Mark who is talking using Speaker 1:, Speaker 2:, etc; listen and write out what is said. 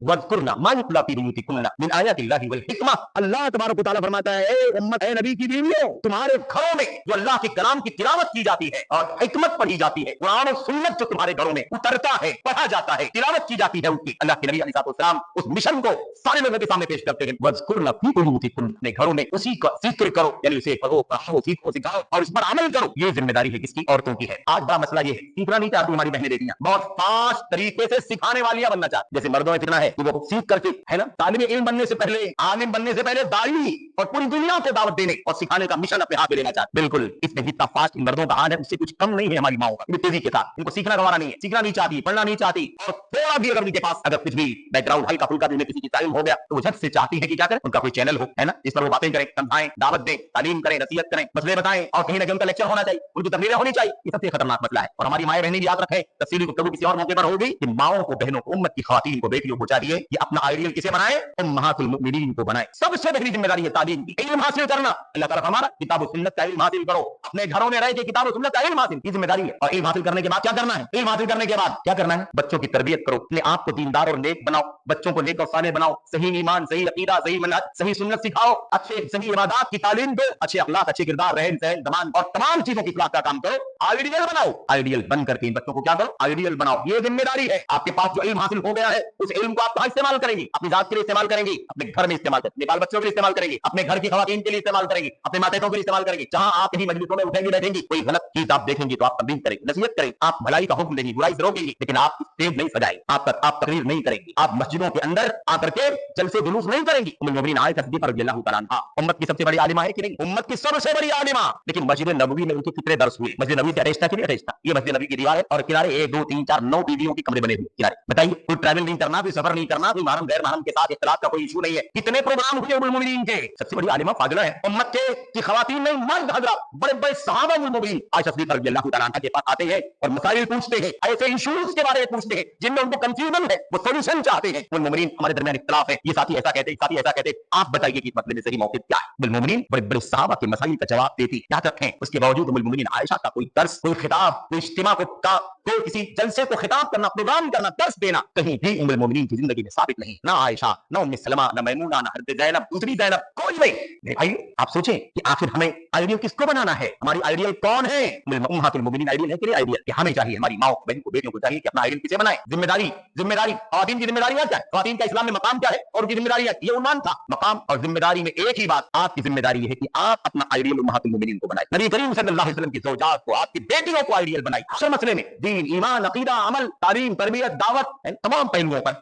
Speaker 1: वज़कुरना मा युतला फी बुयूतिकुन्ना मिन आयातिल्लाहि वल हिकमा। अल्लाह तबारक व तआला फरमाता है, ए उम्मत, ए नबी की बीवियों, तुम्हारे घरों में जो अल्लाह के कलाम की तिलावत की जाती है और हिकमत पढ़ी जाती है, कुरान और सुन्नत जो तुम्हारे घरों में उतरता है, पढ़ा जाता है, तिलावत की जाती है, उसकी अल्लाह के नबी अलैहिस्सलाम उस मिशन को सारे लोगों के सामने पेश करते हैं। वज़कुरना फी बुयूतिकुन्ना, अपने घरों में उसी का जिक्र करो, यानी उसे पढ़ो, पढ़ाओ, सीखो, सिखाओ और उस पर अमल करो। ये जिम्मेदारी है किसकी? औरतों की है। आज बड़ा मसला ये है, सीखना नहीं चाहती हमारी बहनें बेटियां, बहुत फास्ट तरीके से सिखाने वालियां बनना चाहती। जैसे मर्दों में फिरना है कि वो सीख करके, है ना, तालिब इल्म बनने से पहले, आलिम बनने से पहले दाई और पूरी दुनिया को दावत देने और सिखाने का मिशन अपने हाथ में लेना चाहते। बिल्कुल इसमें जितना फास्ट इन मर्दों का हाल है उससे कुछ कम नहीं है हमारी माओं का, तेजी के साथ। इनको सीखना गवारा नहीं है, सीखना नहीं चाहती, पढ़ना नहीं चाहती, और थोड़ा भी अगर उनके पास अगर कुछ भी बैकग्राउंड हल्का फुल्का भी किसी की तालीम हो गया तो वो झट से चाहती है कि क्या करें, उनका कोई चैनल हो, है ना, जिस पर वो बातें करें, समझाएं, दावत दें, तालीम करें, नसीहत करें, मसले बताएं, और कहीं ना कहीं उनका लेक्चर होना चाहिए, उनकी तकरीरें होनी चाहिए। ये सबसे खतरनाक मसला है। और हमारी माएं बहनें याद रखें, तफसीली गुफ्तगू किसी और मौके पर होगी कि माओं को, बहनों को, उम्मत की खवातीन को, बेटियों को चाहिए कि अपना आइडियल किसे बनाए, उम्महातुल मुमिनीन को बनाए। सबसे पहली जिम्मेदारी है तालीम की, इल्म हासिल करना। अल्लाह ताला हमारा किताब और सुन्नत का इल्म हासिल करो, अपने घरों में रह के किताब और सुन्नत का इल्म हासिल की जिम्मेदारी है। और इल्म हासिल करने के बाद क्या करना है? इल्म हासिल करने के बाद क्या करना है? बच्चों की तरबियत करो, अपने आप को दीनदार और नेक बनाओ, बच्चों को नेक और सालेह बनाओ, सही ईमान, सही अकीदा, सही मनहज, सही सुन्नत सिखाओ, अच्छे सही इबादत की तालीम दो, अच्छे अखलाक, अच्छे किरदार, रहन सहन, ज़बान और तमाम चीजों की इखलाक का काम करो। आइडियल बनाओ, आइडियल बन करके इन बच्चों को क्या करो? आइडियल बनाओ। ये जिम्मेदारी है। आपके पास जो इल्म हासिल हो गया है उस इल्म को आप कहां इस्तेमाल करेंगी? अपनी जात के लिए इस्तेमाल करेंगी, अपने घर में इस्तेमाल करेंगे, अपने बाल बच्चों के लिए इस्तेमाल करेंगी, अपने घर की खवातीन के लिए इस्तेमाल करेंगी, अपने मातेओं के लिए इस्तेमाल करेंगी। जहां आप कहीं मजलिसों में उठेंगी बैठेंगी, कोई गलत चीज आप देखेंगी तो आप तंबीह करेंगी, नसीहत करेंगी, आप भलाई का हुक्म देंगी, बुराई से रोकेंगी, लेकिन आप स्टेज नहीं सजाएंगी, आप तकरीर नहीं करेंगी, आप मस्जिदों के अंदर आकर के जलसे जुलूस नहीं करेंगी। उम्मुल मोमिनीन आयशा सिद्दीक़ा रज़ियल्लाहु तआला अन्हा उम्मत की सबसे बड़ी आलिमा है कि नहीं? उम्मत की सबसे बड़ी आलिमा। लेकिन मस्जिद नबवी में उनके कितने दर्स हुए? मस्जिद नबवी से अटैच था कि नहीं अटैच था? ये मस्जिद नबवी की दीवार है और किनारे 1 2 3 4 9 बीवियों के कमरे बने हुए किनारे। बताइए, कोई ट्रैवल नहीं करना, कोई सफर नहीं करना, कोई महरम गैर महरम के साथ इख्तिलात का कोई इशू नहीं है। कितने प्रोग्राम हुए उम्मुल मोमिनीन के? सबसे बड़ी आलिमा फाजिला है उम्मत की खवातीन नहीं, मर्द हज़रात, बड़े बड़े सहाबा उम्मुल मोमिनीन आयशा सिद्दीक़ा रज़ियल्लाहु तआला अन्हा के पास आते हैं और मसाइल पूछते हैं, ऐसे इशूज के बारे में पूछते हैं जिनमें उनको कंफ्यूजन है, वो सॉल्यूशन चाहते हैं। उम्मुल मोमिनीन, हमारे दरमियान इख्तिलाफ है, ये साथी ऐसा कहते हैं, साथी ऐसा कहते हैं, आप बताइए कि इस मसले में सही मौक़िफ़ क्या है? उम्मुल मोमिनीन बड़े बड़े सहाबा के मसाइल का जवाब देती, याद रखें। उसके बावजूद उम्मुल मोमिनीन आयशा का कोई दर्स, कोई खिताब, कोई इज्तिमा कोई किसी जलसे को खिताब करना, प्रोग्राम करना, दर्स देना कहीं भी उम्मुल मोमिनीन की जिंदगी में साबित नहीं। ना आयशा, ना उम्मे सलमा, ना मैमूना, ना हज़रत ज़ैनब, दूसरी ज़ैनब, कोई नहीं। भाई आप सोचें कि आखिर हमें आइडियल किसको बनाना है? हमारी आइडियल कौन है? उम्महातुल मोमिनीन आइडियल है कि नहीं आइडियल? कि हमें चाहिए, हमारी माओ बहन को, बेटियों को चाहिए कि अपना आइडियल किसे बनाए? जिम्मेदारी, जिम्मेदारी ख़वातीन की जिम्मेदारी क्या है? ख़वातीन का इस्लाम में मकाम क्या है और उनकी जिम्मेदारी है? ये उन्वान था। मकाम और जिम्मेदारी में एक ही बात, आपकी जिम्मेदारी है कि आप अपना आइडियल उम्महातुल मोमिनीन को बनाए। नबी करीम सल्लल्लाहु अलैहि वसल्लम की ज़ौजात को, आपकी बेटियों को आइडियल बनाए। हर मसले में, दीन, ईमान, अकीदा, अमल, तालीम, तरबियत, दावत, तमाम पहलुओं पर।